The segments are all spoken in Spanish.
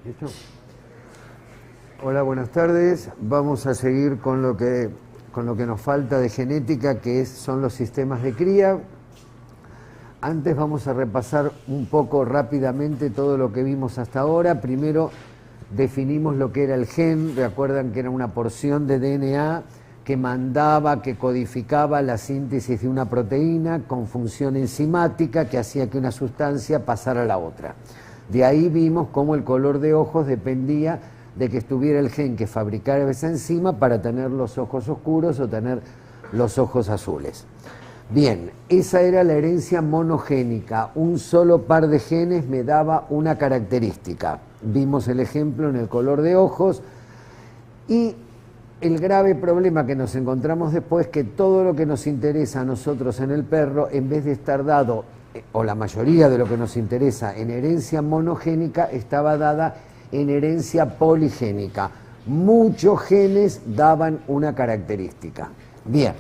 ¿Listo? Hola, buenas tardes. Vamos a seguir con lo que nos falta de genética, que son los sistemas de cría. Antes vamos a repasar un poco rápidamente todo lo que vimos hasta ahora. Primero definimos lo que era el gen. Recuerdan que era una porción de DNA que mandaba, que codificaba la síntesis de una proteína con función enzimática que hacía que una sustancia pasara a la otra. De ahí vimos cómo el color de ojos dependía de que estuviera el gen que fabricara esa enzima para tener los ojos oscuros o tener los ojos azules. Bien, esa era la herencia monogénica. Un solo par de genes me daba una característica. Vimos el ejemplo en el color de ojos y el grave problema que nos encontramos después es que todo lo que nos interesa a nosotros en el perro, en vez de estar dado, o la mayoría de lo que nos interesa en herencia monogénica, estaba dada en herencia poligénica. Muchos genes daban una característica. Bien.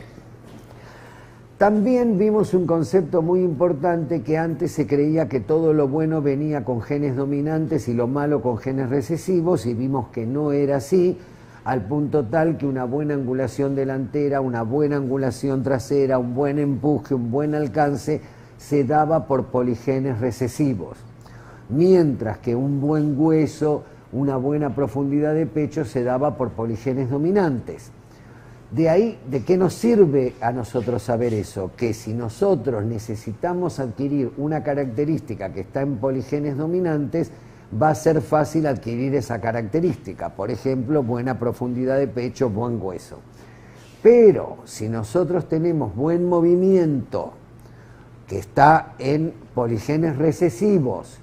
También vimos un concepto muy importante, que antes se creía que todo lo bueno venía con genes dominantes y lo malo con genes recesivos, y vimos que no era así, al punto tal que una buena angulación delantera, una buena angulación trasera, un buen empuje, un buen alcance, se daba por poligenes recesivos, mientras que un buen hueso, una buena profundidad de pecho se daba por poligenes dominantes. De ahí, ¿de qué nos sirve a nosotros saber eso? Que si nosotros necesitamos adquirir una característica que está en poligenes dominantes, va a ser fácil adquirir esa característica. Por ejemplo, buena profundidad de pecho, buen hueso. Pero si nosotros tenemos buen movimiento, que está en poligenes recesivos,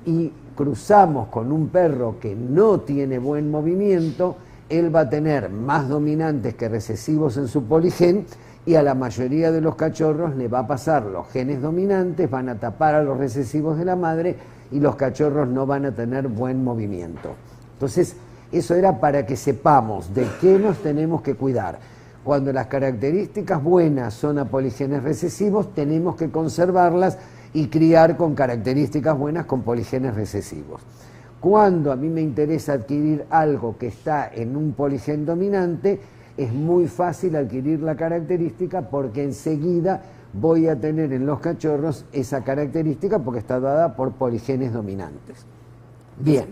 y cruzamos con un perro que no tiene buen movimiento, él va a tener más dominantes que recesivos en su poligen, y a la mayoría de los cachorros le va a pasar los genes dominantes, van a tapar a los recesivos de la madre y los cachorros no van a tener buen movimiento. Entonces, eso era para que sepamos de qué nos tenemos que cuidar. Cuando las características buenas son a poligenes recesivos, tenemos que conservarlas y criar con características buenas con poligenes recesivos. Cuando a mí me interesa adquirir algo que está en un poligen dominante, es muy fácil adquirir la característica porque enseguida voy a tener en los cachorros esa característica porque está dada por poligenes dominantes. Bien,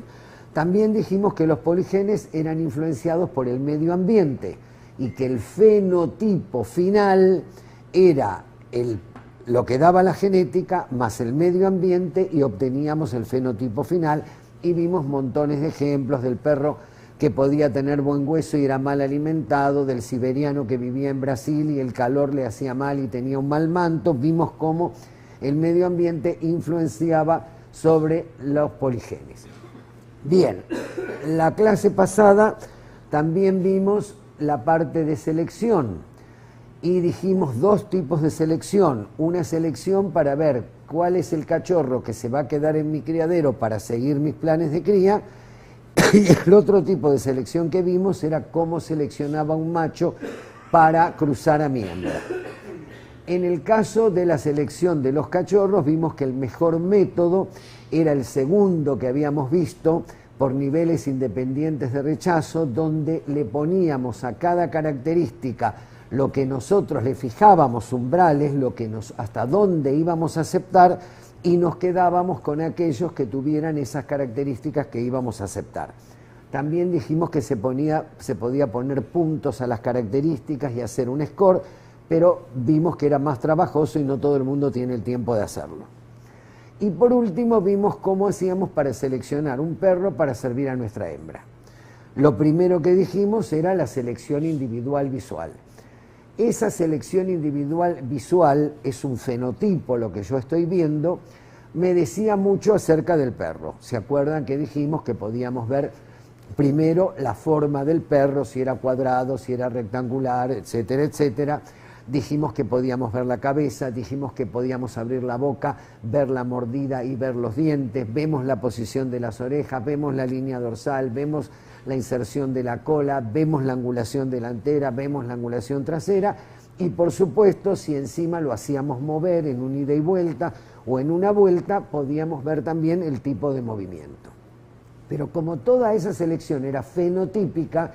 también dijimos que los poligenes eran influenciados por el medio ambiente y que el fenotipo final era lo que daba la genética más el medio ambiente y obteníamos el fenotipo final, y vimos montones de ejemplos del perro que podía tener buen hueso y era mal alimentado, del siberiano que vivía en Brasil y el calor le hacía mal y tenía un mal manto. Vimos cómo el medio ambiente influenciaba sobre los poligenes. Bien, la clase pasada también vimos la parte de selección y dijimos dos tipos de selección. Una selección para ver cuál es el cachorro que se va a quedar en mi criadero para seguir mis planes de cría, y el otro tipo de selección que vimos era cómo seleccionaba un macho para cruzar a mi hembra. En el caso de la selección de los cachorros vimos que el mejor método era el segundo que habíamos visto, por niveles independientes de rechazo, donde le poníamos a cada característica lo que nosotros le fijábamos, umbrales, hasta dónde íbamos a aceptar, y nos quedábamos con aquellos que tuvieran esas características que íbamos a aceptar. También dijimos que se podía poner puntos a las características y hacer un score, pero vimos que era más trabajoso y no todo el mundo tiene el tiempo de hacerlo. Y por último vimos cómo hacíamos para seleccionar un perro para servir a nuestra hembra. Lo primero que dijimos era la selección individual visual. Esa selección individual visual es un fenotipo, lo que yo estoy viendo, me decía mucho acerca del perro. ¿Se acuerdan que dijimos que podíamos ver primero la forma del perro, si era cuadrado, si era rectangular, etcétera, etcétera? Dijimos que podíamos ver la cabeza, dijimos que podíamos abrir la boca, ver la mordida y ver los dientes, vemos la posición de las orejas, vemos la línea dorsal, vemos la inserción de la cola, vemos la angulación delantera, vemos la angulación trasera, y por supuesto, si encima lo hacíamos mover en un ida y vuelta o en una vuelta, podíamos ver también el tipo de movimiento. Pero como toda esa selección era fenotípica,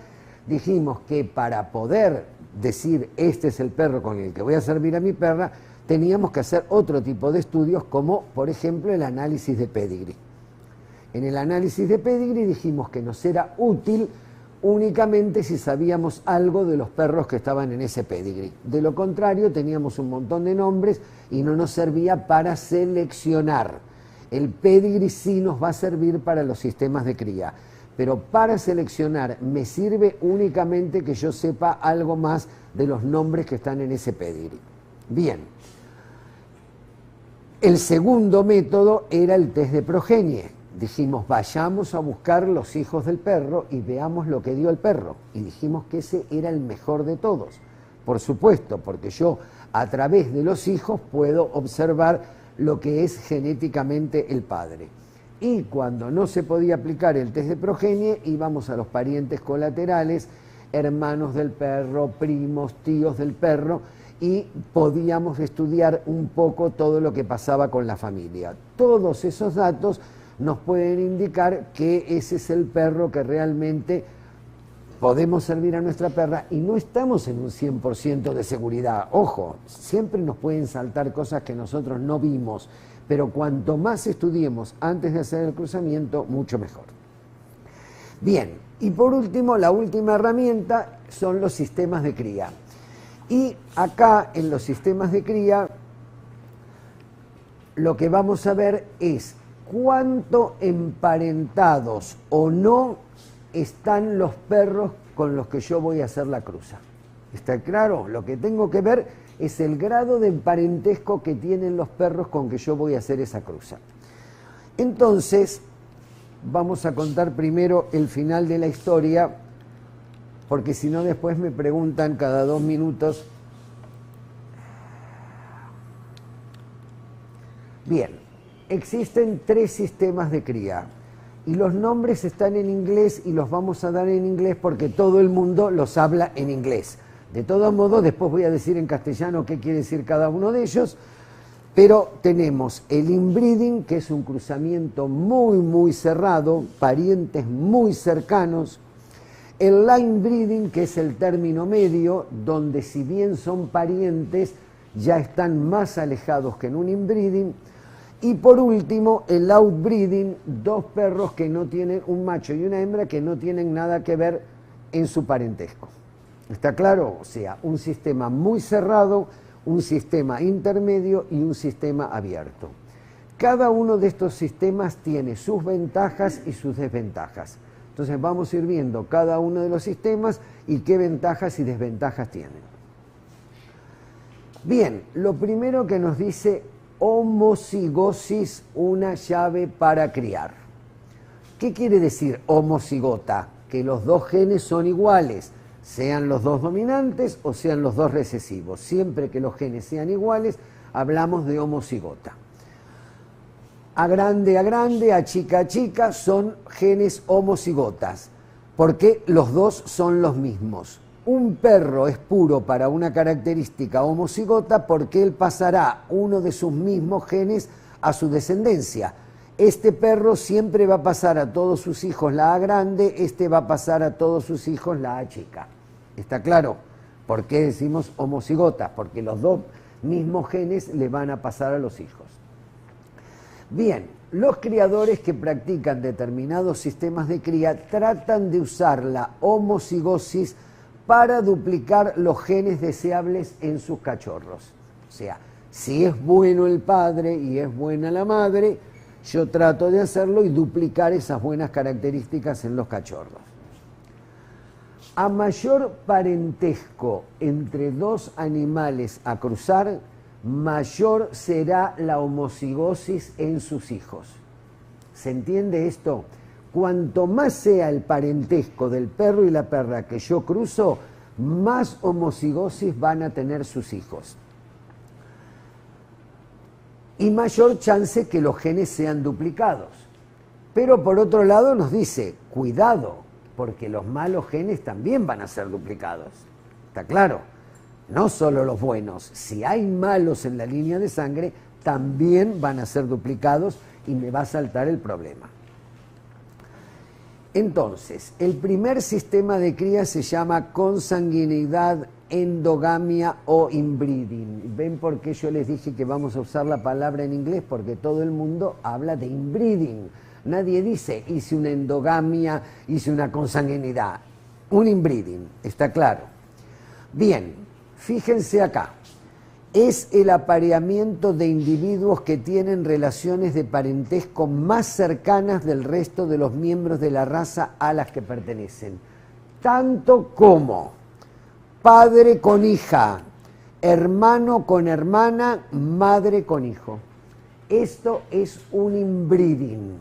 dijimos que para poder decir este es el perro con el que voy a servir a mi perra, teníamos que hacer otro tipo de estudios como, por ejemplo, el análisis de pedigrí. En el análisis de pedigrí dijimos que nos era útil únicamente si sabíamos algo de los perros que estaban en ese pedigrí. De lo contrario, teníamos un montón de nombres y no nos servía para seleccionar. El pedigrí sí nos va a servir para los sistemas de cría, pero para seleccionar me sirve únicamente que yo sepa algo más de los nombres que están en ese pedigrí. Bien. El segundo método era el test de progenie. Dijimos, vayamos a buscar los hijos del perro y veamos lo que dio el perro. Y dijimos que ese era el mejor de todos. Por supuesto, porque yo a través de los hijos puedo observar lo que es genéticamente el padre. Y cuando no se podía aplicar el test de progenie, íbamos a los parientes colaterales, hermanos del perro, primos, tíos del perro, y podíamos estudiar un poco todo lo que pasaba con la familia. Todos esos datos nos pueden indicar que ese es el perro que realmente podemos servir a nuestra perra y no estamos en un 100% de seguridad. Ojo, siempre nos pueden saltar cosas que nosotros no vimos, pero cuanto más estudiemos antes de hacer el cruzamiento, mucho mejor. Bien, y por último, la última herramienta son los sistemas de cría. Y acá en los sistemas de cría, lo que vamos a ver es cuánto emparentados o no están los perros con los que yo voy a hacer la cruza. ¿Está claro? Lo que tengo que ver es el grado de parentesco que tienen los perros con que yo voy a hacer esa cruza. Entonces, vamos a contar primero el final de la historia, porque si no después me preguntan cada 2 minutos. Bien, existen 3 sistemas de cría. Y los nombres están en inglés y los vamos a dar en inglés porque todo el mundo los habla en inglés. De todos modos, después voy a decir en castellano qué quiere decir cada uno de ellos, pero tenemos el inbreeding, que es un cruzamiento muy cerrado, parientes muy cercanos, el line breeding, que es el término medio, donde si bien son parientes, ya están más alejados que en un inbreeding. Y por último, el outbreeding, 2 perros que no tienen, un macho y una hembra, que no tienen nada que ver en su parentesco. ¿Está claro? O sea, un sistema muy cerrado, un sistema intermedio y un sistema abierto. Cada uno de estos sistemas tiene sus ventajas y sus desventajas. Entonces vamos a ir viendo cada uno de los sistemas y qué ventajas y desventajas tienen. Bien, lo primero que nos dice homocigosis, una llave para criar. ¿Qué quiere decir homocigota? Que los 2 genes son iguales, sean los 2 dominantes o sean los 2 recesivos. Siempre que los genes sean iguales, hablamos de homocigota. A grande, a chica, son genes homocigotas, porque los 2 son los mismos. Un perro es puro para una característica homocigota porque él pasará uno de sus mismos genes a su descendencia. Este perro siempre va a pasar a todos sus hijos la A grande, este va a pasar a todos sus hijos la A chica. ¿Está claro? ¿Por qué decimos homocigotas? Porque los 2 mismos genes le van a pasar a los hijos. Bien, los criadores que practican determinados sistemas de cría tratan de usar la homocigosis para duplicar los genes deseables en sus cachorros. O sea, si es bueno el padre y es buena la madre, yo trato de hacerlo y duplicar esas buenas características en los cachorros. A mayor parentesco entre 2 animales a cruzar, mayor será la homocigosis en sus hijos. ¿Se entiende esto? Cuanto más sea el parentesco del perro y la perra que yo cruzo, más homocigosis van a tener sus hijos. Y mayor chance que los genes sean duplicados. Pero por otro lado nos dice, cuidado, porque los malos genes también van a ser duplicados. ¿Está claro? No solo los buenos. Si hay malos en la línea de sangre, también van a ser duplicados y me va a saltar el problema. Entonces, el primer sistema de cría se llama consanguinidad, endogamia o inbreeding. ¿Ven por qué yo les dije que vamos a usar la palabra en inglés? Porque todo el mundo habla de inbreeding. Nadie dice hice una endogamia, hice una consanguinidad. Un inbreeding, está claro. Bien, fíjense acá. Es el apareamiento de individuos que tienen relaciones de parentesco más cercanas del resto de los miembros de la raza a las que pertenecen. Tanto como padre con hija, hermano con hermana, madre con hijo. Esto es un inbreeding.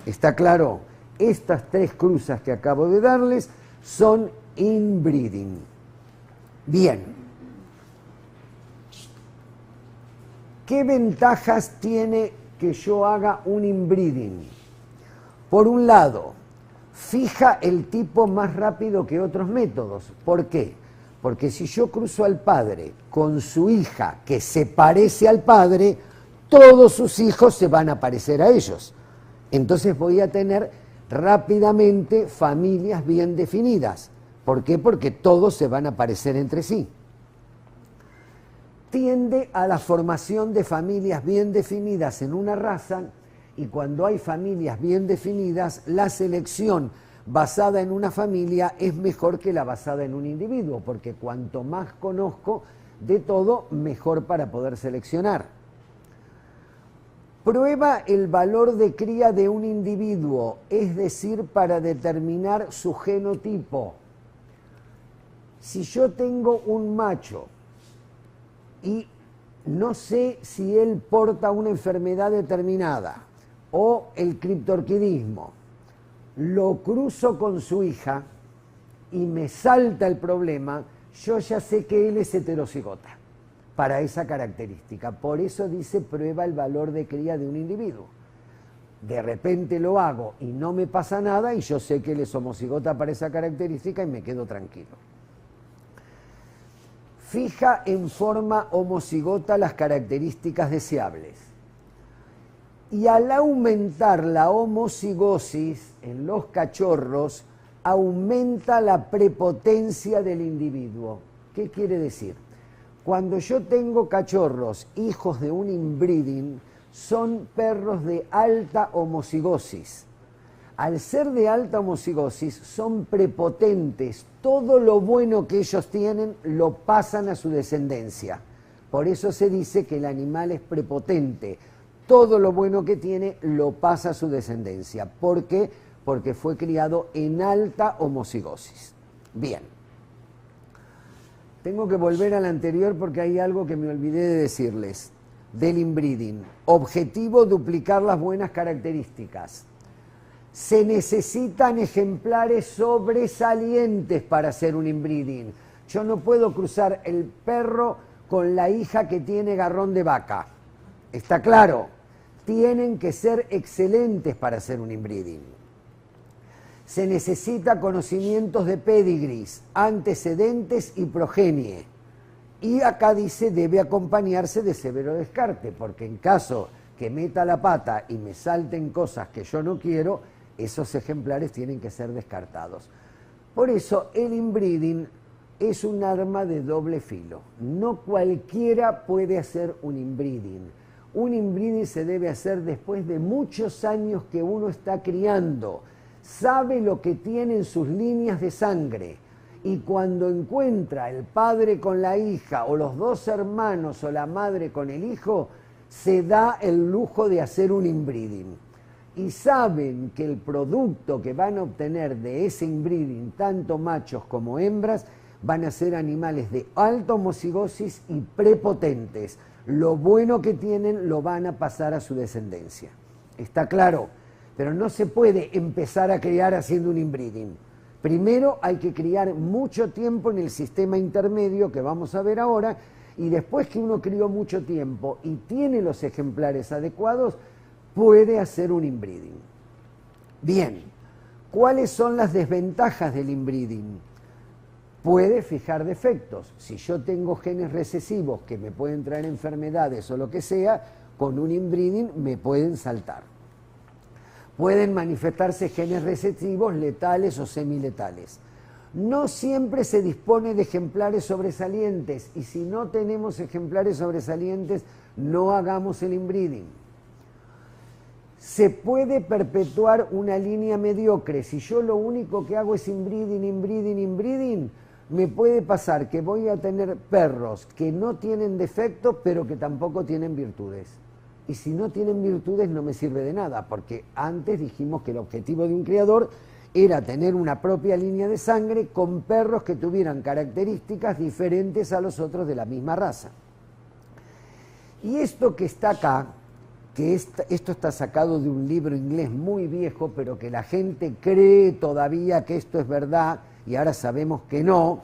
¿Está claro? Estas tres cruzas que acabo de darles son inbreeding. Bien. ¿Qué ventajas tiene que yo haga un inbreeding? Por un lado, fija el tipo más rápido que otros métodos. ¿Por qué? Porque si yo cruzo al padre con su hija que se parece al padre, todos sus hijos se van a parecer a ellos. Entonces voy a tener rápidamente familias bien definidas. ¿Por qué? Porque todos se van a parecer entre sí. Tiende a la formación de familias bien definidas en una raza, y cuando hay familias bien definidas, la selección basada en una familia es mejor que la basada en un individuo, porque cuanto más conozco de todo, mejor para poder seleccionar. Prueba el valor de cría de un individuo, es decir, para determinar su genotipo. Si yo tengo un macho y no sé si él porta una enfermedad determinada o el criptorquidismo, lo cruzo con su hija y me salta el problema, yo ya sé que él es heterocigota para esa característica. Por eso dice prueba el valor de cría de un individuo. De repente lo hago y no me pasa nada y yo sé que él es homocigota para esa característica y me quedo tranquilo. Fija en forma homocigota las características deseables. Y al aumentar la homocigosis en los cachorros, aumenta la prepotencia del individuo. ¿Qué quiere decir? Cuando yo tengo cachorros, hijos de un inbreeding, son perros de alta homocigosis. Al ser de alta homocigosis, son prepotentes. Todo lo bueno que ellos tienen lo pasan a su descendencia. Por eso se dice que el animal es prepotente. Todo lo bueno que tiene lo pasa a su descendencia. ¿Por qué? Porque fue criado en alta homocigosis. Bien. Tengo que volver al anterior porque hay algo que me olvidé de decirles. Del inbreeding. Objetivo: duplicar las buenas características. Se necesitan ejemplares sobresalientes para hacer un inbreeding. Yo no puedo cruzar el perro con la hija que tiene garrón de vaca. ¿Está claro? Tienen que ser excelentes para hacer un inbreeding. Se necesita conocimientos de pedigrees, antecedentes y progenie. Y acá dice debe acompañarse de severo descarte, porque en caso que meta la pata y me salten cosas que yo no quiero, esos ejemplares tienen que ser descartados. Por eso el inbreeding es un arma de doble filo. No cualquiera puede hacer un inbreeding. Un inbreeding se debe hacer después de muchos años que uno está criando. Sabe lo que tienen sus líneas de sangre. Y cuando encuentra el padre con la hija, o los dos hermanos, o la madre con el hijo, se da el lujo de hacer un inbreeding. Y saben que el producto que van a obtener de ese inbreeding, tanto machos como hembras, van a ser animales de alta homocigosis y prepotentes. Lo bueno que tienen lo van a pasar a su descendencia. ¿Está claro? Pero no se puede empezar a criar haciendo un inbreeding. Primero hay que criar mucho tiempo en el sistema intermedio que vamos a ver ahora, y después que uno crió mucho tiempo y tiene los ejemplares adecuados, puede hacer un inbreeding. Bien, ¿cuáles son las desventajas del inbreeding? Puede fijar defectos. Si yo tengo genes recesivos que me pueden traer enfermedades o lo que sea, con un inbreeding me pueden saltar. pueden manifestarse genes recesivos letales o semiletales. No siempre se dispone de ejemplares sobresalientes, y si no tenemos ejemplares sobresalientes, no hagamos el inbreeding. Se puede perpetuar una línea mediocre. Si yo lo único que hago es inbreeding, me puede pasar que voy a tener perros que no tienen defectos, pero que tampoco tienen virtudes. Y si no tienen virtudes no me sirve de nada, porque antes dijimos que el objetivo de un criador era tener una propia línea de sangre con perros que tuvieran características diferentes a los otros de la misma raza. Y esto que está acá, que esto está sacado de un libro inglés muy viejo, pero que la gente cree todavía que esto es verdad, y ahora sabemos que no,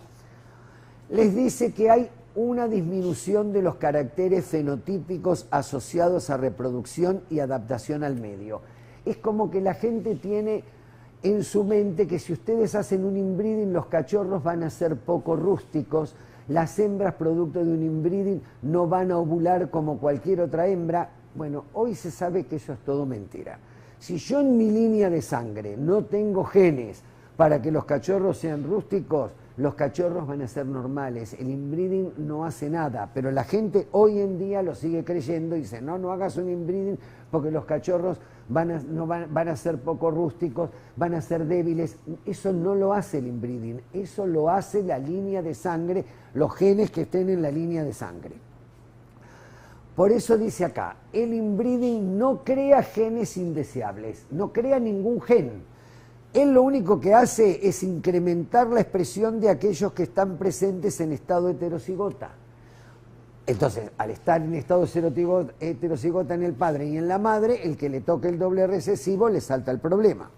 les dice que hay una disminución de los caracteres fenotípicos asociados a reproducción y adaptación al medio. Es como que la gente tiene en su mente que si ustedes hacen un inbreeding, los cachorros van a ser poco rústicos, las hembras producto de un inbreeding no van a ovular como cualquier otra hembra. Bueno, hoy se sabe que eso es todo mentira. Si yo en mi línea de sangre no tengo genes para que los cachorros sean rústicos, los cachorros van a ser normales. El inbreeding no hace nada, pero la gente hoy en día lo sigue creyendo y dice, no hagas un inbreeding porque los cachorros van a ser poco rústicos, van a ser débiles. Eso no lo hace el inbreeding, eso lo hace la línea de sangre, los genes que estén en la línea de sangre. Por eso dice acá, el inbreeding no crea genes indeseables, no crea ningún gen. Él lo único que hace es incrementar la expresión de aquellos que están presentes en estado heterocigota. Entonces, al estar en estado heterocigota en el padre y en la madre, el que le toque el doble recesivo le salta el problema.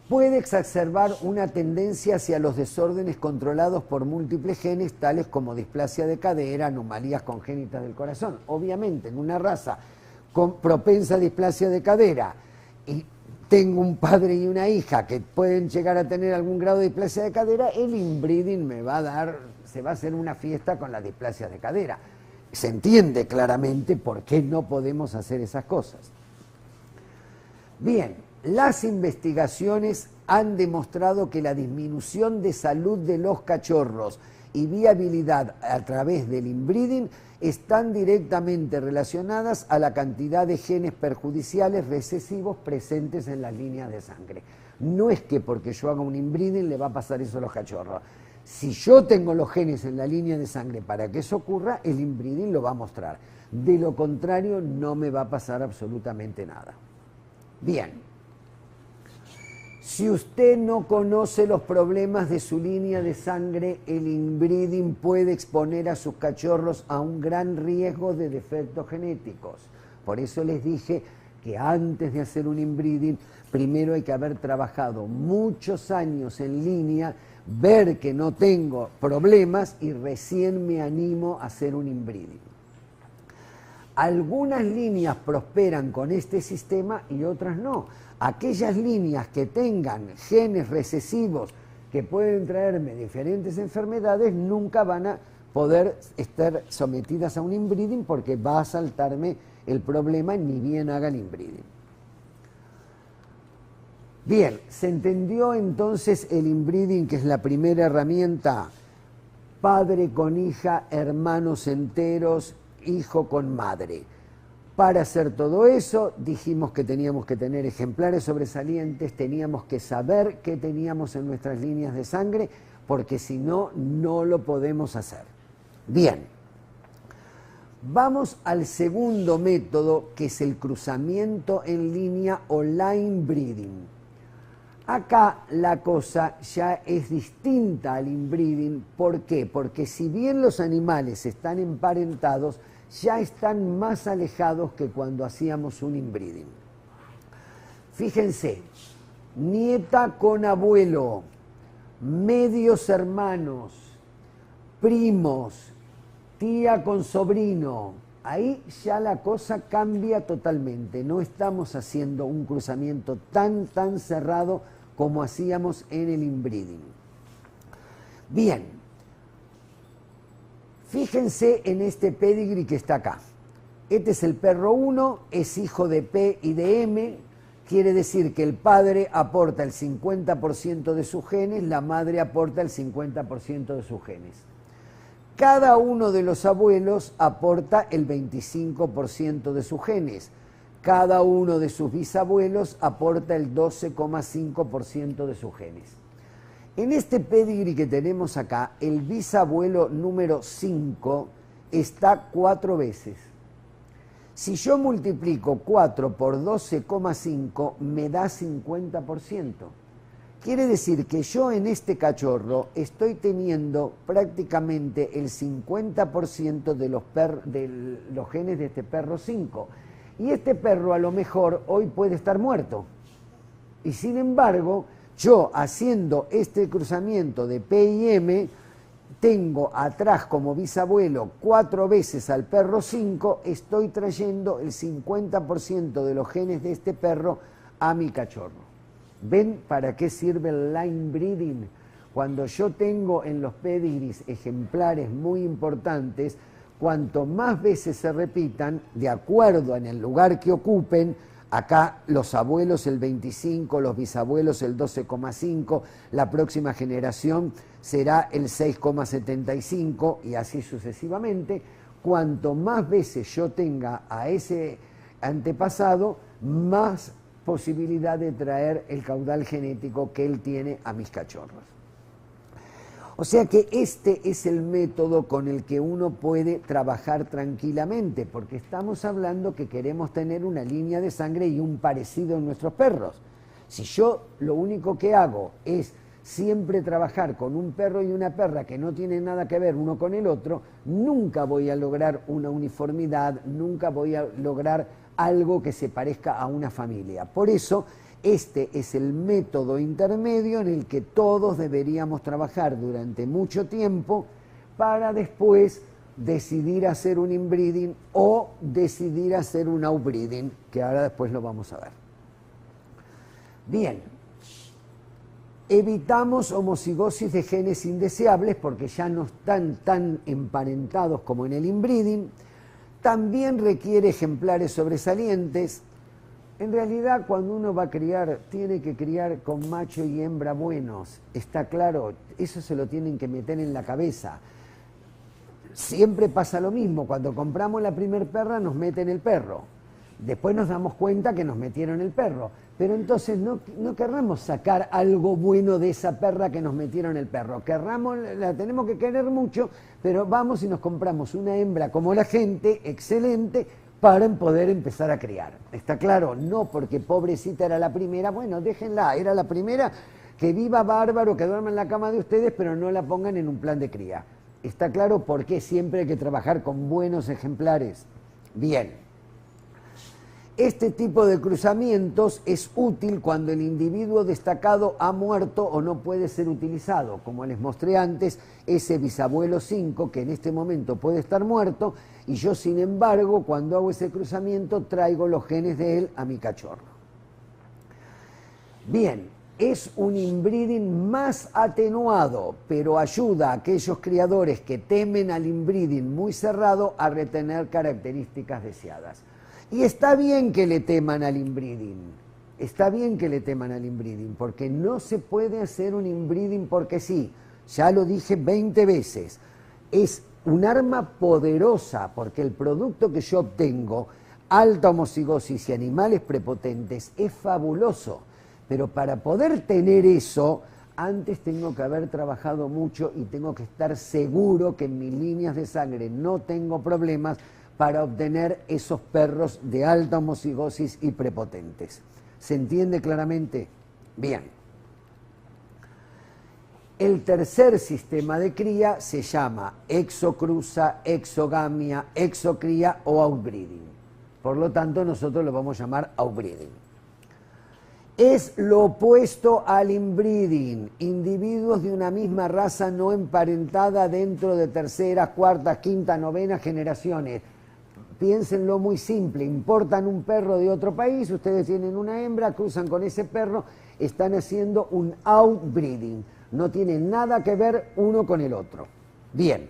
Puede exacerbar una tendencia hacia los desórdenes controlados por múltiples genes, tales como displasia de cadera, anomalías congénitas del corazón. Obviamente, en una raza con propensa a displasia de cadera, y tengo un padre y una hija que pueden llegar a tener algún grado de displasia de cadera, el inbreeding se va a hacer una fiesta con la displasia de cadera. Se entiende claramente por qué no podemos hacer esas cosas. Bien, las investigaciones han demostrado que la disminución de salud de los cachorros y viabilidad a través del inbreeding están directamente relacionadas a la cantidad de genes perjudiciales recesivos presentes en las líneas de sangre. No es que porque yo haga un inbreeding le va a pasar eso a los cachorros. Si yo tengo los genes en la línea de sangre para que eso ocurra, el inbreeding lo va a mostrar. De lo contrario, no me va a pasar absolutamente nada. Bien. Si usted no conoce los problemas de su línea de sangre, el inbreeding puede exponer a sus cachorros a un gran riesgo de defectos genéticos. Por eso les dije que antes de hacer un inbreeding, primero hay que haber trabajado muchos años en línea, ver que no tengo problemas y recién me animo a hacer un inbreeding. Algunas líneas prosperan con este sistema y otras no. Aquellas líneas que tengan genes recesivos que pueden traerme diferentes enfermedades nunca van a poder estar sometidas a un inbreeding porque va a saltarme el problema ni bien haga el inbreeding. Bien, ¿se entendió entonces el inbreeding, que es la primera herramienta? Padre con hija, hermanos enteros, hijo con madre. Para hacer todo eso, dijimos que teníamos que tener ejemplares sobresalientes, teníamos que saber qué teníamos en nuestras líneas de sangre, porque si no, no lo podemos hacer. Bien, vamos al segundo método, que es el cruzamiento en línea o line breeding. Acá la cosa ya es distinta al inbreeding. ¿Por qué? Porque si bien los animales están emparentados, ya están más alejados que cuando hacíamos un inbreeding. Fíjense, nieta con abuelo, medios hermanos, primos, tía con sobrino, ahí ya la cosa cambia totalmente. No estamos haciendo un cruzamiento tan cerrado como hacíamos en el inbreeding. Bien. Fíjense en este pedigree que está acá. Este es el perro 1, es hijo de P y de M. Quiere decir que el padre aporta el 50% de sus genes, la madre aporta el 50% de sus genes. Cada uno de los abuelos aporta el 25% de sus genes. Cada uno de sus bisabuelos aporta el 12,5% de sus genes. En este pedigrí que tenemos acá, el bisabuelo número 5 está 4 veces. Si yo multiplico 4 por 12,5 me da 50%. Quiere decir que yo en este cachorro estoy teniendo prácticamente el 50% de los genes de este perro 5. Y este perro a lo mejor hoy puede estar muerto. Y sin embargo, yo haciendo este cruzamiento de P y M, tengo atrás como bisabuelo 4 veces al perro 5, estoy trayendo el 50% de los genes de este perro a mi cachorro. ¿Ven para qué sirve el line breeding? Cuando yo tengo en los pedigrees ejemplares muy importantes, cuanto más veces se repitan, de acuerdo en el lugar que ocupen, acá los abuelos el 25, los bisabuelos el 12,5, la próxima generación será el 6,75 y así sucesivamente. Cuanto más veces yo tenga a ese antepasado, más posibilidad de traer el caudal genético que él tiene a mis cachorros. O sea que este es el método con el que uno puede trabajar tranquilamente, porque estamos hablando que queremos tener una línea de sangre y un parecido en nuestros perros. Si yo lo único que hago es siempre trabajar con un perro y una perra que no tienen nada que ver uno con el otro, nunca voy a lograr una uniformidad, nunca voy a lograr algo que se parezca a una familia. Por eso, este es el método intermedio en el que todos deberíamos trabajar durante mucho tiempo para después decidir hacer un inbreeding o decidir hacer un outbreeding, que ahora después lo vamos a ver. Bien, evitamos homocigosis de genes indeseables porque ya no están tan emparentados como en el inbreeding. También requiere ejemplares sobresalientes. En realidad, cuando uno va a criar, tiene que criar con macho y hembra buenos. Está claro, eso se lo tienen que meter en la cabeza. Siempre pasa lo mismo. Cuando compramos la primer perra, nos meten el perro. Después nos damos cuenta que nos metieron el perro. Pero entonces no querramos sacar algo bueno de esa perra que nos metieron el perro. La tenemos que querer mucho, pero vamos y nos compramos una hembra como la gente, excelente, para poder empezar a criar. ¿Está claro? No porque pobrecita era la primera, bueno, déjenla, era la primera, que viva bárbaro, que duerma en la cama de ustedes, pero no la pongan en un plan de cría. ¿Está claro por qué siempre hay que trabajar con buenos ejemplares? Bien. Este tipo de cruzamientos es útil cuando el individuo destacado ha muerto o no puede ser utilizado. Como les mostré antes, ese bisabuelo 5, que en este momento puede estar muerto, y yo, sin embargo, cuando hago ese cruzamiento, traigo los genes de él a mi cachorro. Bien, es un inbreeding más atenuado, pero ayuda a aquellos criadores que temen al inbreeding muy cerrado a retener características deseadas. Y está bien que le teman al inbreeding, está bien que le teman al inbreeding, porque no se puede hacer un inbreeding porque sí, ya lo dije 20 veces, es un arma poderosa, porque el producto que yo obtengo, alta homocigosis y animales prepotentes, es fabuloso, pero para poder tener eso, antes tengo que haber trabajado mucho y tengo que estar seguro que en mis líneas de sangre no tengo problemas para obtener esos perros de alta homocigosis y prepotentes. ¿Se entiende claramente? Bien. El tercer sistema de cría se llama exocruza, exogamia, exocría o outbreeding. Por lo tanto, nosotros lo vamos a llamar outbreeding. Es lo opuesto al inbreeding. Individuos de una misma raza no emparentada dentro de terceras, cuartas, quintas, novenas generaciones. Piénsenlo muy simple, importan un perro de otro país, ustedes tienen una hembra, cruzan con ese perro, están haciendo un outbreeding. No tienen nada que ver uno con el otro. Bien.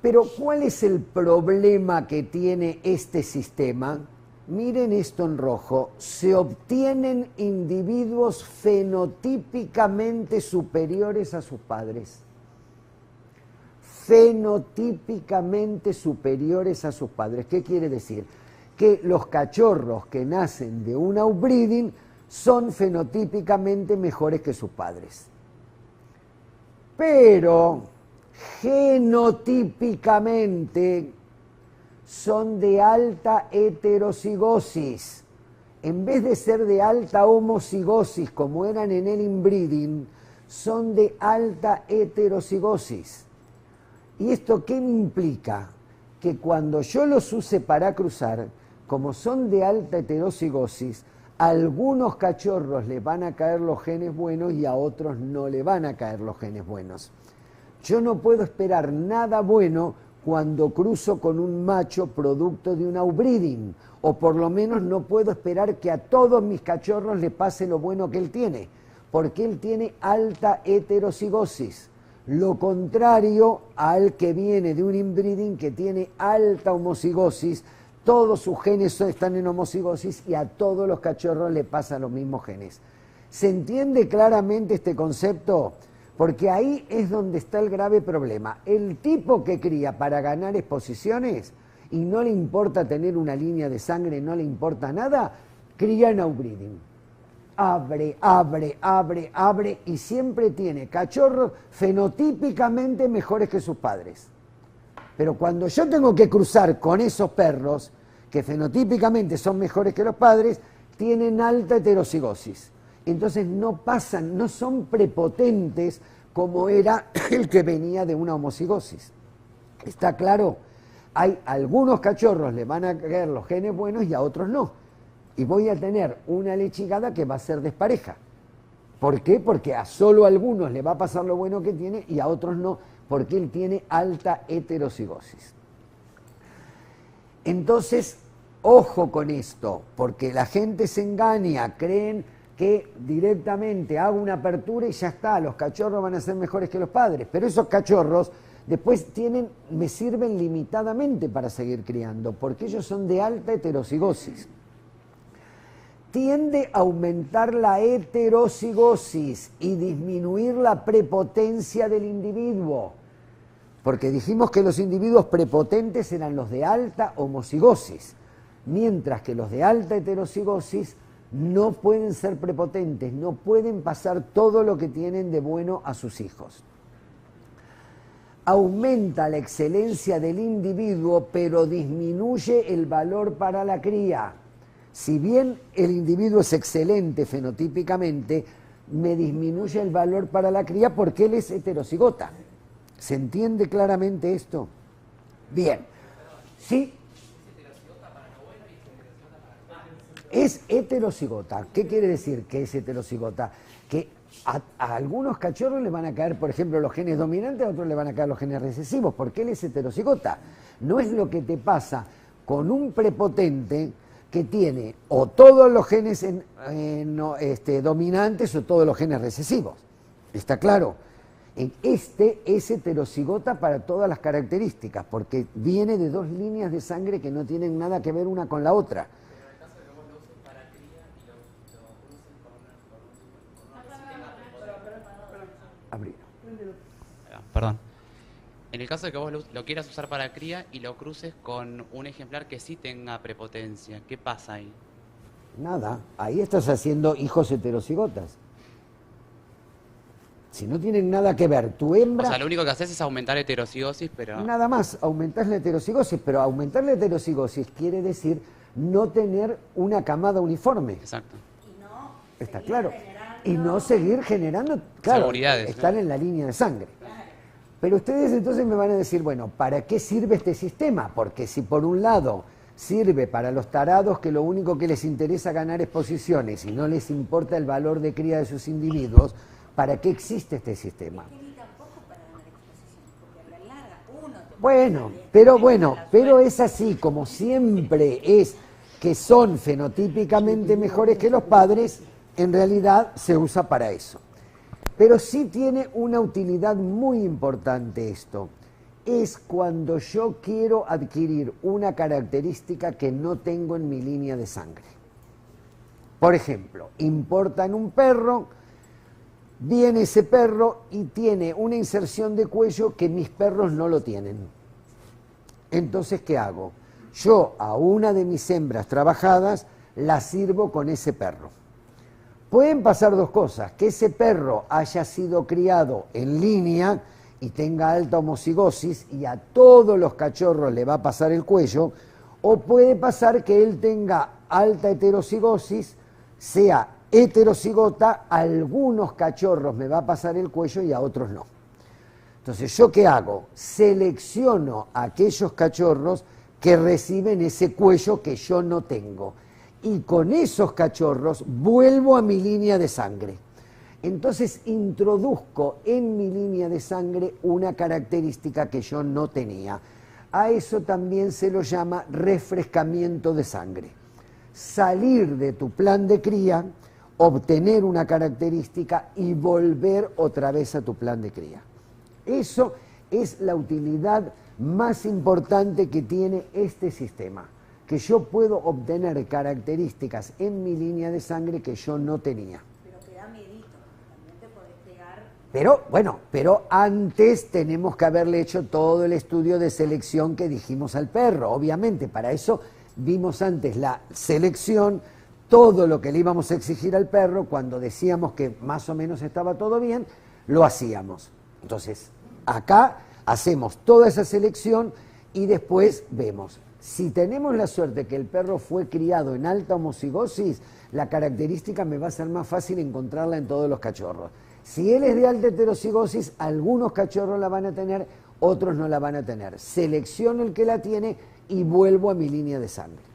Pero ¿cuál es el problema que tiene este sistema? miren esto en rojo, se obtienen individuos fenotípicamente superiores a sus padres. Fenotípicamente superiores a sus padres. ¿Qué quiere decir? Que los cachorros que nacen de un outbreeding son fenotípicamente mejores que sus padres. Pero genotípicamente son de alta heterocigosis. En vez de ser de alta homocigosis como eran en el inbreeding, son de alta heterocigosis. ¿Y esto qué me implica? Que cuando yo los use para cruzar, como son de alta heterocigosis, a algunos cachorros le van a caer los genes buenos y a otros no le van a caer los genes buenos. Yo no puedo esperar nada bueno cuando cruzo con un macho producto de un outbreeding, o por lo menos no puedo esperar que a todos mis cachorros le pase lo bueno que él tiene, porque él tiene alta heterocigosis. Lo contrario al que viene de un inbreeding que tiene alta homocigosis, todos sus genes están en homocigosis y a todos los cachorros le pasan los mismos genes. ¿Se entiende claramente este concepto? Porque ahí es donde está el grave problema. El tipo que cría para ganar exposiciones y no le importa tener una línea de sangre, no le importa nada, cría en outbreeding. Abre y siempre tiene cachorros fenotípicamente mejores que sus padres. Pero cuando yo tengo que cruzar con esos perros, que fenotípicamente son mejores que los padres, tienen alta heterocigosis. Entonces no pasan, no son prepotentes como era el que venía de una homocigosis. ¿Está claro? Hay algunos cachorros le van a caer los genes buenos y a otros no. Y voy a tener una lechigada que va a ser despareja. ¿Por qué? Porque a solo algunos le va a pasar lo bueno que tiene y a otros no, porque él tiene alta heterocigosis. Entonces, ojo con esto, porque la gente se engaña, creen que directamente hago una apertura y ya está, los cachorros van a ser mejores que los padres, pero esos cachorros después me sirven limitadamente para seguir criando, porque ellos son de alta heterocigosis. Tiende a aumentar la heterocigosis y disminuir la prepotencia del individuo, porque dijimos que los individuos prepotentes eran los de alta homocigosis, mientras que los de alta heterocigosis no pueden ser prepotentes, no pueden pasar todo lo que tienen de bueno a sus hijos. Aumenta la excelencia del individuo, pero disminuye el valor para la cría. Si bien el individuo es excelente fenotípicamente, me disminuye el valor para la cría porque él es heterocigota. ¿Se entiende claramente esto? Bien. ¿Sí? Es heterocigota. ¿Qué quiere decir que es heterocigota? Que a algunos cachorros le van a caer, por ejemplo, los genes dominantes, a otros le van a caer los genes recesivos, porque él es heterocigota. No es lo que te pasa con un prepotente que tiene o todos los genes dominantes o todos los genes recesivos. ¿Está claro? Este es heterocigota para todas las características, porque viene de dos líneas de sangre que no tienen nada que ver una con la otra. Perdón. En el caso de que vos lo quieras usar para cría y lo cruces con un ejemplar que sí tenga prepotencia, ¿qué pasa ahí? Nada, ahí estás haciendo hijos heterocigotas. Si no tienen nada que ver, tu hembra... O sea, lo único que haces es aumentar la heterocigosis, pero... Nada más, aumentás la heterocigosis, pero aumentar la heterocigosis quiere decir no tener una camada uniforme. Exacto. Y no está claro. Y no seguir generando, claro, seguridades, están ¿no? en la línea de sangre. Pero ustedes entonces me van a decir, bueno, ¿para qué sirve este sistema? Porque si por un lado sirve para los tarados que lo único que les interesa ganar es posiciones y no les importa el valor de cría de sus individuos, ¿para qué existe este sistema? Bueno, pero es así, como siempre es que son fenotípicamente mejores que los padres, en realidad se usa para eso. Pero sí tiene una utilidad muy importante esto. es cuando yo quiero adquirir una característica que no tengo en mi línea de sangre. Por ejemplo, importan un perro, viene ese perro y tiene una inserción de cuello que mis perros no lo tienen. Entonces, ¿qué hago? Yo a una de mis hembras trabajadas la sirvo con ese perro. Pueden pasar dos cosas, que ese perro haya sido criado en línea y tenga alta homocigosis y a todos los cachorros le va a pasar el cuello, o puede pasar que él tenga alta heterocigosis, sea heterocigota, a algunos cachorros me va a pasar el cuello y a otros no. Entonces, ¿yo qué hago? Selecciono a aquellos cachorros que reciben ese cuello que yo no tengo. Y con esos cachorros vuelvo a mi línea de sangre. Entonces introduzco en mi línea de sangre una característica que yo no tenía. A eso también se lo llama refrescamiento de sangre. Salir de tu plan de cría, obtener una característica y volver otra vez a tu plan de cría. Eso es la utilidad más importante que tiene este sistema, que yo puedo obtener características en mi línea de sangre que yo no tenía. Pero te da miedito, también te podés pegar. Pero, bueno, pero antes tenemos que haberle hecho todo el estudio de selección que dijimos al perro. Obviamente, para eso vimos antes la selección, todo lo que le íbamos a exigir al perro, cuando decíamos que más o menos estaba todo bien, lo hacíamos. Entonces, acá hacemos toda esa selección y después vemos. Si tenemos la suerte que el perro fue criado en alta homocigosis, la característica me va a ser más fácil encontrarla en todos los cachorros. Si él es de alta heterocigosis, algunos cachorros la van a tener, otros no la van a tener. Selecciono el que la tiene y vuelvo a mi línea de sangre.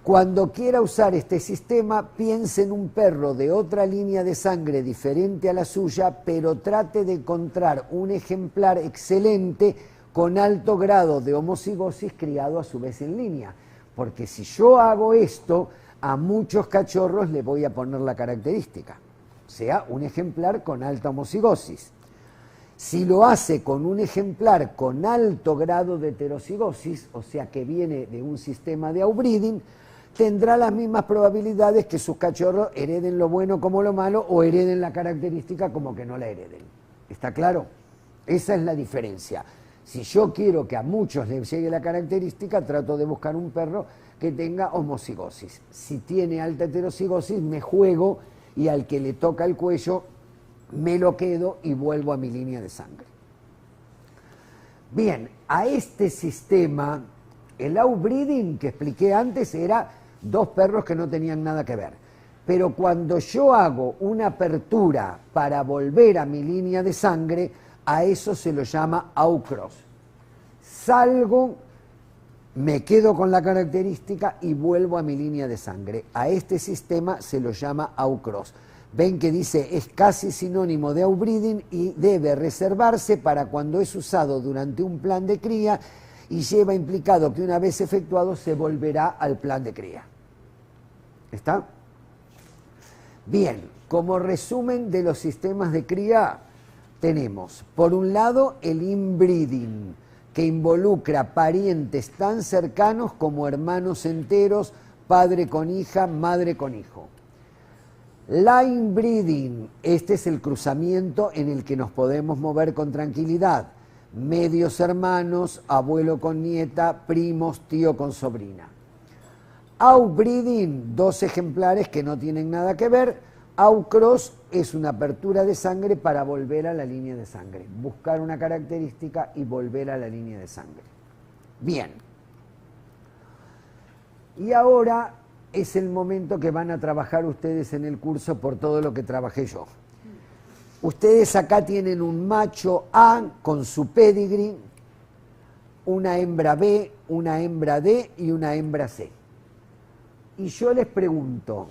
Cuando quiera usar este sistema, piense en un perro de otra línea de sangre diferente a la suya, pero trate de encontrar un ejemplar excelente con alto grado de homocigosis criado a su vez en línea. Porque si yo hago esto, a muchos cachorros le voy a poner la característica. O sea, un ejemplar con alta homocigosis. Si lo hace con un ejemplar con alto grado de heterocigosis, o sea que viene de un sistema de outbreeding, tendrá las mismas probabilidades que sus cachorros hereden lo bueno como lo malo o hereden la característica como que no la hereden. ¿Está claro? Esa es la diferencia. Si yo quiero que a muchos les llegue la característica, trato de buscar un perro que tenga homocigosis. Si tiene alta heterocigosis, me juego y al que le toca el cuello, me lo quedo y vuelvo a mi línea de sangre. Bien, a este sistema, el outbreeding que expliqué antes era dos perros que no tenían nada que ver. Pero cuando yo hago una apertura para volver a mi línea de sangre, a eso se lo llama outcross. Salgo, me quedo con la característica y vuelvo a mi línea de sangre. A este sistema se lo llama outcross. Ven que dice es casi sinónimo de outbreeding y debe reservarse para cuando es usado durante un plan de cría y lleva implicado que una vez efectuado se volverá al plan de cría. ¿Está? Bien, como resumen de los sistemas de cría, tenemos, por un lado, el inbreeding, que involucra parientes tan cercanos como hermanos enteros, padre con hija, madre con hijo. Line breeding, este es el cruzamiento en el que nos podemos mover con tranquilidad. Medios hermanos, abuelo con nieta, primos, tío con sobrina. Outbreeding, dos ejemplares que no tienen nada que ver. Outcross es una apertura de sangre para volver a la línea de sangre. Buscar una característica y volver a la línea de sangre. Bien. Y ahora es el momento que van a trabajar ustedes en el curso por todo lo que trabajé yo. Ustedes acá tienen un macho A con su pedigree, una hembra B, una hembra D y una hembra C. Y yo les pregunto,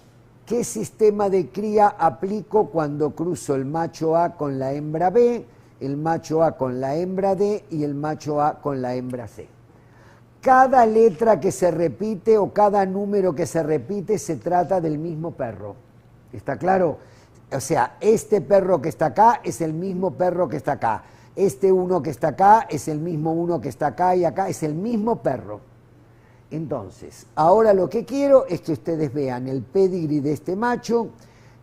¿qué sistema de cría aplico cuando cruzo el macho A con la hembra B, el macho A con la hembra D y el macho A con la hembra C? Cada letra que se repite o cada número que se repite se trata del mismo perro. ¿Está claro? O sea, este perro que está acá es el mismo perro que está acá. Este uno que está acá es el mismo uno que está acá y acá, es el mismo perro. Entonces, ahora lo que quiero es que ustedes vean el pedigrí de este macho,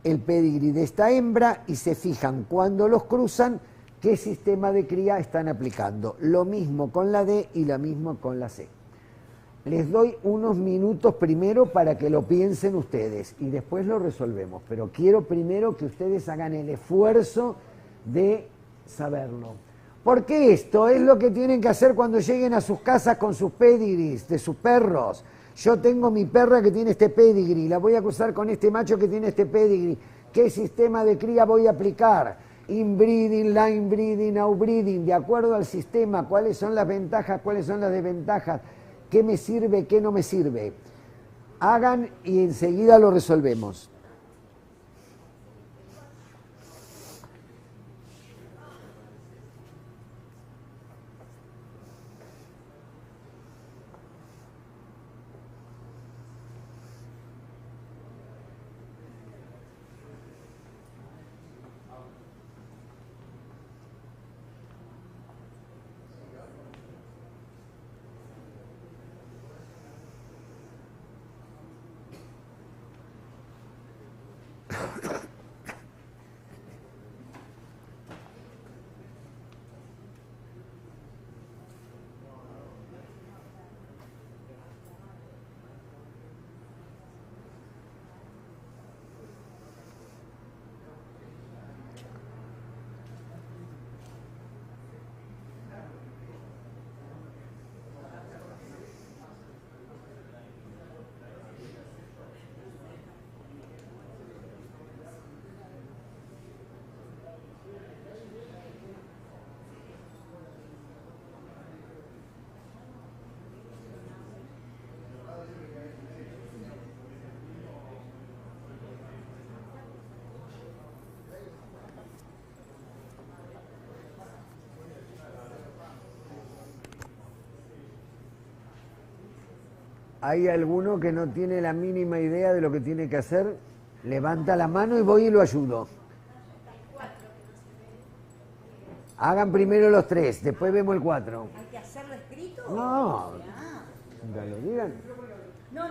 el pedigrí de esta hembra y se fijan cuando los cruzan qué sistema de cría están aplicando. Lo mismo con la D y lo mismo con la C. Les doy unos minutos primero para que lo piensen ustedes y después lo resolvemos. Pero quiero primero que ustedes hagan el esfuerzo de saberlo. Porque esto es lo que tienen que hacer cuando lleguen a sus casas con sus pedigris de sus perros. Yo tengo mi perra que tiene este pedigrí, la voy a cruzar con este macho que tiene este pedigrí. ¿Qué sistema de cría voy a aplicar? Inbreeding, line breeding, outbreeding, de acuerdo al sistema, cuáles son las ventajas, cuáles son las desventajas, qué me sirve, qué no me sirve. Hagan y enseguida lo resolvemos. ¿Hay alguno que no tiene la mínima idea de lo que tiene que hacer? Levanta la mano y voy y lo ayudo. Hagan primero los 3, después vemos el 4. ¿Hay que hacerlo escrito? No, ya lo digan. No.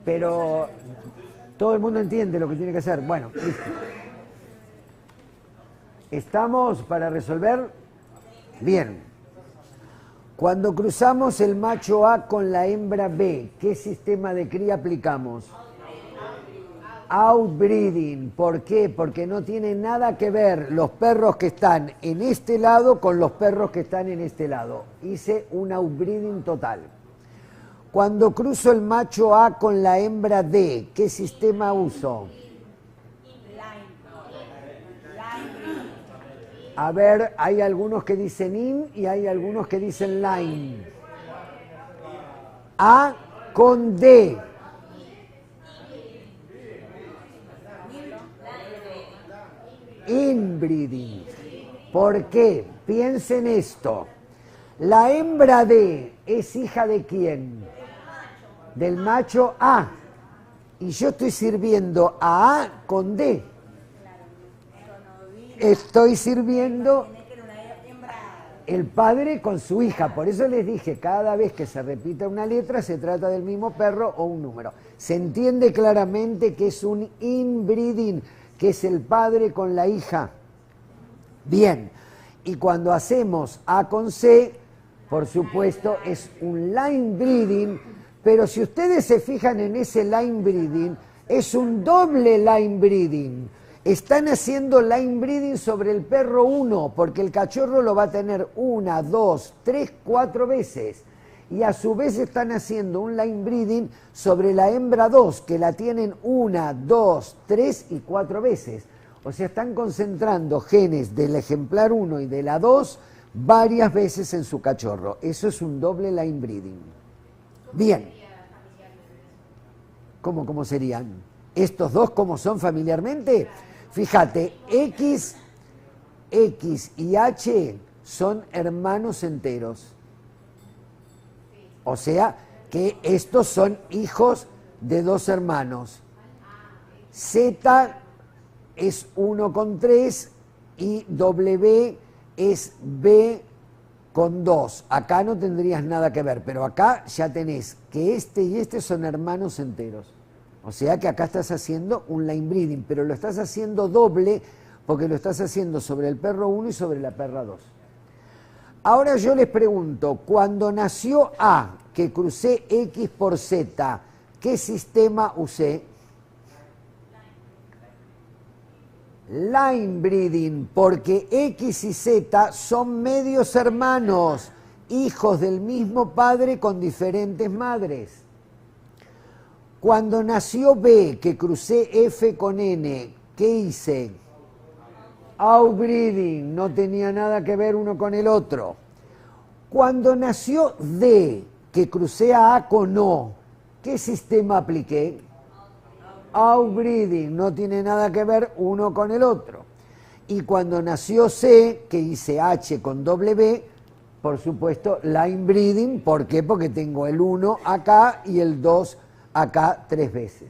Pero todo el mundo entiende lo que tiene que hacer. Bueno, listo. ¿Estamos para resolver? Bien. Cuando cruzamos el macho A con la hembra B, ¿qué sistema de cría aplicamos? Outbreeding. ¿Por qué? Porque no tiene nada que ver los perros que están en este lado con los perros que están en este lado. Hice un outbreeding total. Cuando cruzo el macho A con la hembra D, ¿qué sistema uso? A ver, hay algunos que dicen in y hay algunos que dicen line. A con D. Inbreeding. ¿Por qué? Piensen esto. La hembra D es hija de quién? Del macho A. Y yo estoy sirviendo a A con D. Estoy sirviendo el padre con su hija. Por eso les dije, cada vez que se repita una letra se trata del mismo perro o un número. Se entiende claramente que es un inbreeding, que es el padre con la hija. Bien, y cuando hacemos A con C, por supuesto, es un line breeding, pero si ustedes se fijan en ese line breeding, es un doble line breeding. Están haciendo line breeding sobre el perro 1, porque el cachorro lo va a tener 1, 2, 3, 4 veces. Y a su vez están haciendo un line breeding sobre la hembra 2, que la tienen 1, 2, 3 y 4 veces. O sea, están concentrando genes del ejemplar 1 y de la 2 varias veces en su cachorro. Eso es un doble line breeding. Bien. ¿Cómo serían? ¿Estos dos cómo son familiarmente? Fíjate, X y H son hermanos enteros. O sea, que estos son hijos de dos hermanos. Z es 1 con 3 y W es B con 2. Acá no tendrías nada que ver, pero acá ya tenés que este y este son hermanos enteros. O sea que acá estás haciendo un line breeding, pero lo estás haciendo doble porque lo estás haciendo sobre el perro 1 y sobre la perra 2. Ahora yo les pregunto, cuando nació A, que crucé X por Z, ¿qué sistema usé? Line breeding, porque X y Z son medios hermanos, hijos del mismo padre con diferentes madres. Cuando nació B, que crucé F con N, ¿qué hice? Outbreeding, no tenía nada que ver uno con el otro. Cuando nació D, que crucé A con O, ¿qué sistema apliqué? Outbreeding, no tiene nada que ver uno con el otro. Y cuando nació C, que hice H con W, por supuesto, line breeding, ¿por qué? Porque tengo el 1 acá y el 2 acá 3 veces.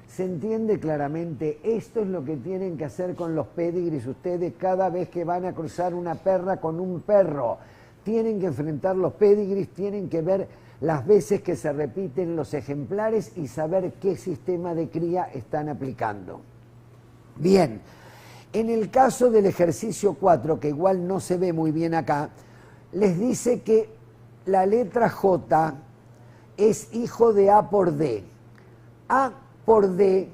¿Se entiende claramente? Esto es lo que tienen que hacer con los pedigrees ustedes cada vez que van a cruzar una perra con un perro. Tienen que enfrentar los pedigrees, tienen que ver las veces que se repiten los ejemplares y saber qué sistema de cría están aplicando. Bien, en el caso del ejercicio 4, que igual no se ve muy bien acá, les dice que la letra J es hijo de A por D. A por D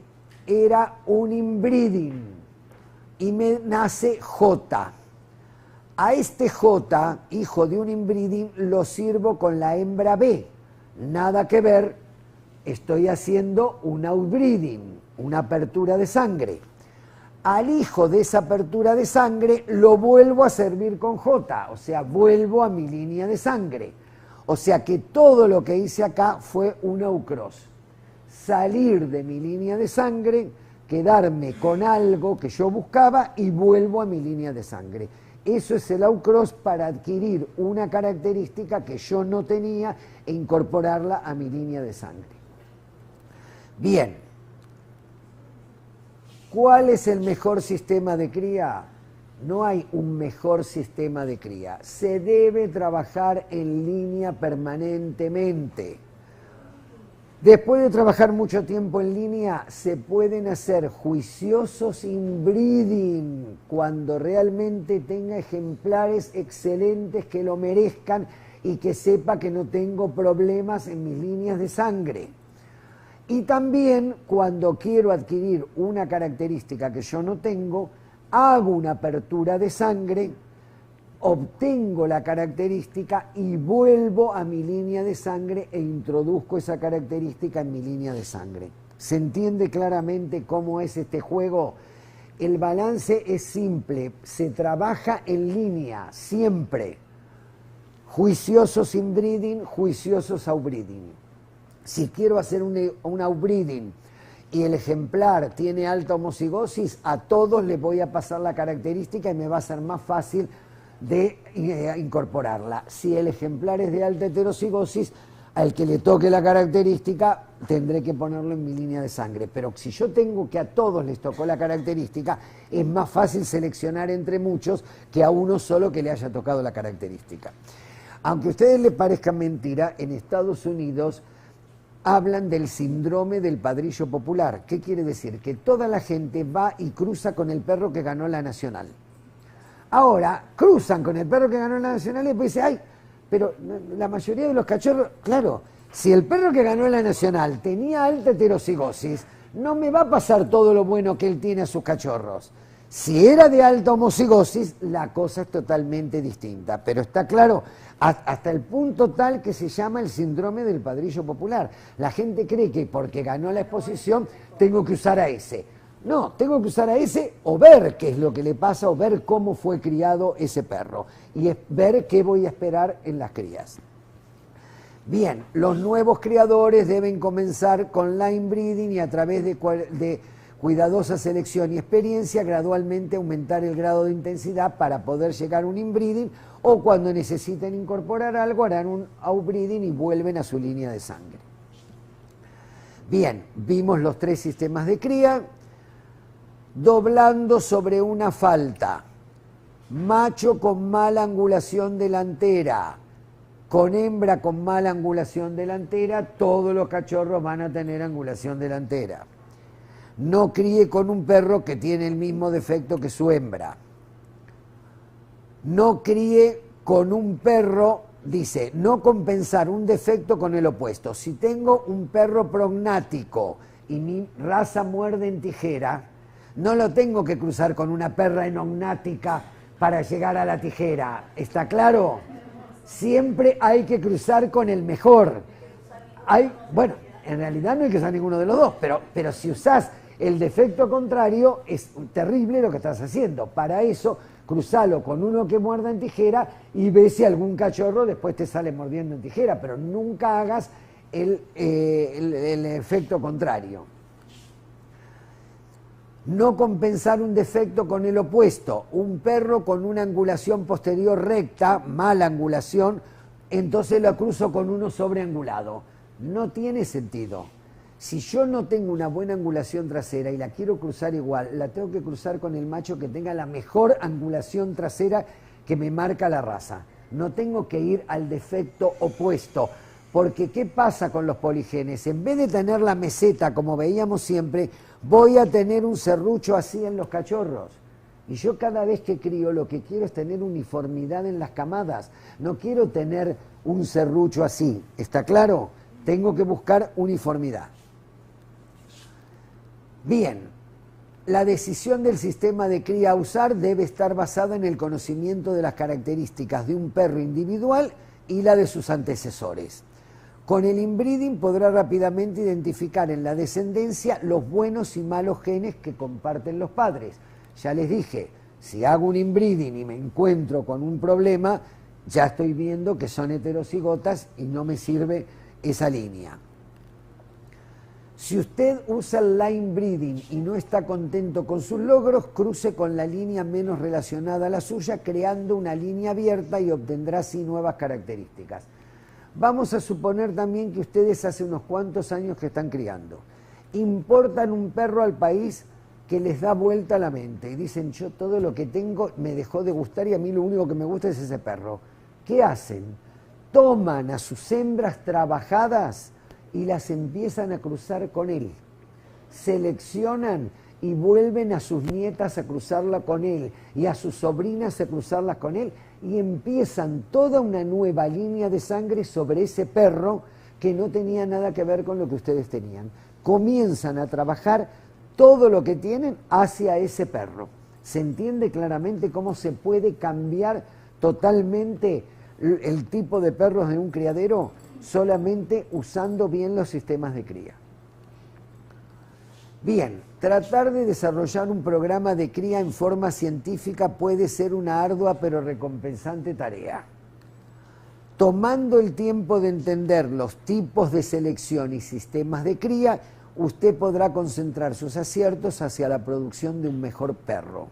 era un inbreeding y me nace J. A este J, hijo de un inbreeding, lo sirvo con la hembra B. Nada que ver, estoy haciendo un outbreeding, una apertura de sangre. Al hijo de esa apertura de sangre lo vuelvo a servir con J, o sea, vuelvo a mi línea de sangre. O sea que todo lo que hice acá fue un outcross. Salir de mi línea de sangre, quedarme con algo que yo buscaba y vuelvo a mi línea de sangre. Eso es el outcross para adquirir una característica que yo no tenía e incorporarla a mi línea de sangre. Bien. ¿Cuál es el mejor sistema de cría? No hay un mejor sistema de cría. Se debe trabajar en línea permanentemente. Después de trabajar mucho tiempo en línea, se pueden hacer juiciosos inbreeding cuando realmente tenga ejemplares excelentes que lo merezcan y que sepa que no tengo problemas en mis líneas de sangre. Y también cuando quiero adquirir una característica que yo no tengo, hago una apertura de sangre, obtengo la característica y vuelvo a mi línea de sangre e introduzco esa característica en mi línea de sangre. ¿Se entiende claramente cómo es este juego? El balance es simple, se trabaja en línea, siempre. Juiciosos inbreeding, juiciosos outbreeding. Si quiero hacer un outbreeding y el ejemplar tiene alta homocigosis, a todos les voy a pasar la característica y me va a ser más fácil de incorporarla. Si el ejemplar es de alta heterocigosis, al que le toque la característica tendré que ponerlo en mi línea de sangre. Pero si yo tengo que a todos les tocó la característica, es más fácil seleccionar entre muchos que a uno solo que le haya tocado la característica. Aunque a ustedes les parezca mentira, en Estados Unidos hablan del síndrome del padrillo popular. ¿Qué quiere decir? Que toda la gente va y cruza con el perro que ganó la nacional. Ahora, cruzan con el perro que ganó la nacional y después dicen, ay, pero la mayoría de los cachorros, claro, si el perro que ganó la nacional tenía alta heterocigosis, no me va a pasar todo lo bueno que él tiene a sus cachorros. Si era de alta homocigosis, la cosa es totalmente distinta. Pero está claro, hasta el punto tal que se llama el síndrome del padrillo popular. La gente cree que porque ganó la exposición tengo que usar a ese. No, tengo que usar a ese o ver qué es lo que le pasa o ver cómo fue criado ese perro. Y ver qué voy a esperar en las crías. Bien, los nuevos criadores deben comenzar con line breeding y a través de cuidadosa selección y experiencia, gradualmente aumentar el grado de intensidad para poder llegar a un inbreeding, o cuando necesiten incorporar algo harán un outbreeding y vuelven a su línea de sangre. Bien, vimos los 3 sistemas de cría. Doblando sobre una falta. macho con mala angulación delantera, con hembra con mala angulación delantera, todos los cachorros van a tener angulación delantera. No críe con un perro que tiene el mismo defecto que su hembra. No críe con un perro, dice, no compensar un defecto con el opuesto. Si tengo un perro prognático y mi raza muerde en tijera, no lo tengo que cruzar con una perra enognática para llegar a la tijera. ¿Está claro? Siempre hay que cruzar con el mejor. Bueno, en realidad no hay que usar ninguno de los dos, pero si usás el defecto contrario, es terrible lo que estás haciendo. Para eso, cruzalo con uno que muerda en tijera y ve si algún cachorro después te sale mordiendo en tijera, pero nunca hagas el efecto contrario. No compensar un defecto con el opuesto. Un perro con una angulación posterior recta, mala angulación, entonces lo cruzo con uno sobreangulado. No tiene sentido. Si yo no tengo una buena angulación trasera y la quiero cruzar igual, la tengo que cruzar con el macho que tenga la mejor angulación trasera que me marca la raza. No tengo que ir al defecto opuesto. Porque ¿qué pasa con los poligenes? En vez de tener la meseta, como veíamos siempre, voy a tener un serrucho así en los cachorros. Y yo cada vez que crío lo que quiero es tener uniformidad en las camadas. No quiero tener un serrucho así. ¿Está claro? Tengo que buscar uniformidad. Bien, la decisión del sistema de cría a usar debe estar basada en el conocimiento de las características de un perro individual y la de sus antecesores. Con el inbreeding podrá rápidamente identificar en la descendencia los buenos y malos genes que comparten los padres. Ya les dije, si hago un inbreeding y me encuentro con un problema, ya estoy viendo que son heterocigotas y no me sirve esa línea. Si usted usa el line breeding y no está contento con sus logros, cruce con la línea menos relacionada a la suya, creando una línea abierta y obtendrá así nuevas características. Vamos a suponer también que ustedes hace unos cuantos años que están criando. Importan un perro al país que les da vuelta a la mente y dicen, yo todo lo que tengo me dejó de gustar y a mí lo único que me gusta es ese perro. ¿Qué hacen? Toman a sus hembras trabajadas y las empiezan a cruzar con él. Seleccionan y vuelven a sus nietas a cruzarla con él y a sus sobrinas a cruzarlas con él y empiezan toda una nueva línea de sangre sobre ese perro que no tenía nada que ver con lo que ustedes tenían. Comienzan a trabajar todo lo que tienen hacia ese perro. ¿Se entiende claramente cómo se puede cambiar totalmente el tipo de perros de un criadero? Solamente usando bien los sistemas de cría. Bien, tratar de desarrollar un programa de cría en forma científica puede ser una ardua pero recompensante tarea. Tomando el tiempo de entender los tipos de selección y sistemas de cría, usted podrá concentrar sus aciertos hacia la producción de un mejor perro.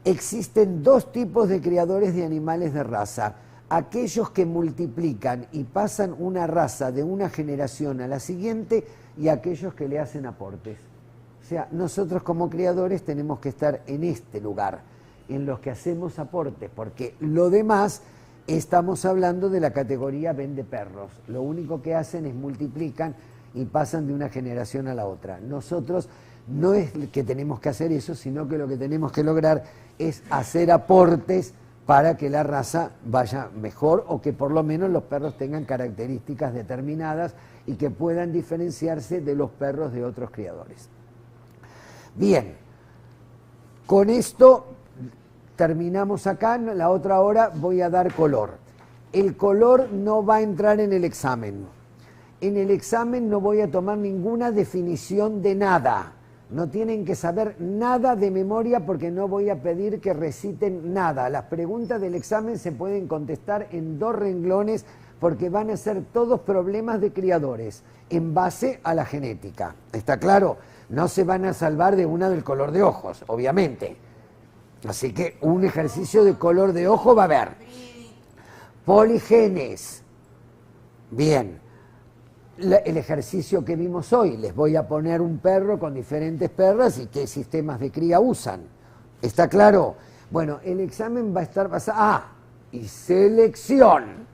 Existen dos tipos de criadores de animales de raza. Aquellos que multiplican y pasan una raza de una generación a la siguiente y aquellos que le hacen aportes. O sea, nosotros como criadores tenemos que estar en este lugar, en los que hacemos aportes, porque lo demás estamos hablando de la categoría vende perros. Lo único que hacen es multiplican y pasan de una generación a la otra. Nosotros no es que tenemos que hacer eso, sino que lo que tenemos que lograr es hacer aportes para que la raza vaya mejor o que por lo menos los perros tengan características determinadas y que puedan diferenciarse de los perros de otros criadores. Bien, con esto terminamos acá. En la otra hora voy a dar color. El color no va a entrar en el examen. En el examen no voy a tomar ninguna definición de nada. No tienen que saber nada de memoria porque no voy a pedir que reciten nada. Las preguntas del examen se pueden contestar en 2 renglones porque van a ser todos problemas de criadores en base a la genética. ¿Está claro? No se van a salvar de una del color de ojos, obviamente. Así que un ejercicio de color de ojo va a haber. Poligenes. Bien. El ejercicio que vimos hoy, les voy a poner un perro con diferentes perras y qué sistemas de cría usan. ¿Está claro? Bueno, el examen va a estar basado... y selección.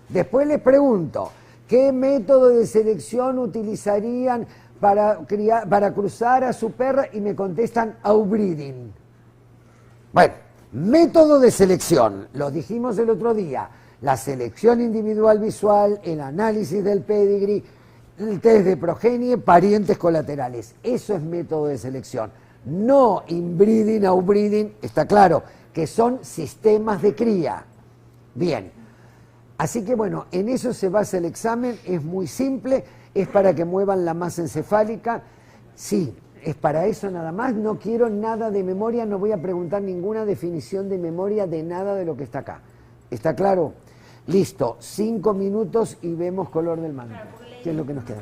Después les pregunto, ¿qué método de selección utilizarían para cruzar a su perra? Y me contestan outbreeding. Bueno, método de selección, lo dijimos el otro día, la selección individual visual, el análisis del pedigree, el test de progenie, parientes colaterales. Eso es método de selección. No inbreeding, outbreeding, está claro, que son sistemas de cría. Bien, así que bueno, en eso se basa el examen, es muy simple, es para que muevan la masa encefálica. Sí, es para eso nada más, no quiero nada de memoria, no voy a preguntar ninguna definición de memoria de nada de lo que está acá. ¿Está claro? Listo, 5 minutos y vemos color del manto. ¿Qué es lo que nos queda?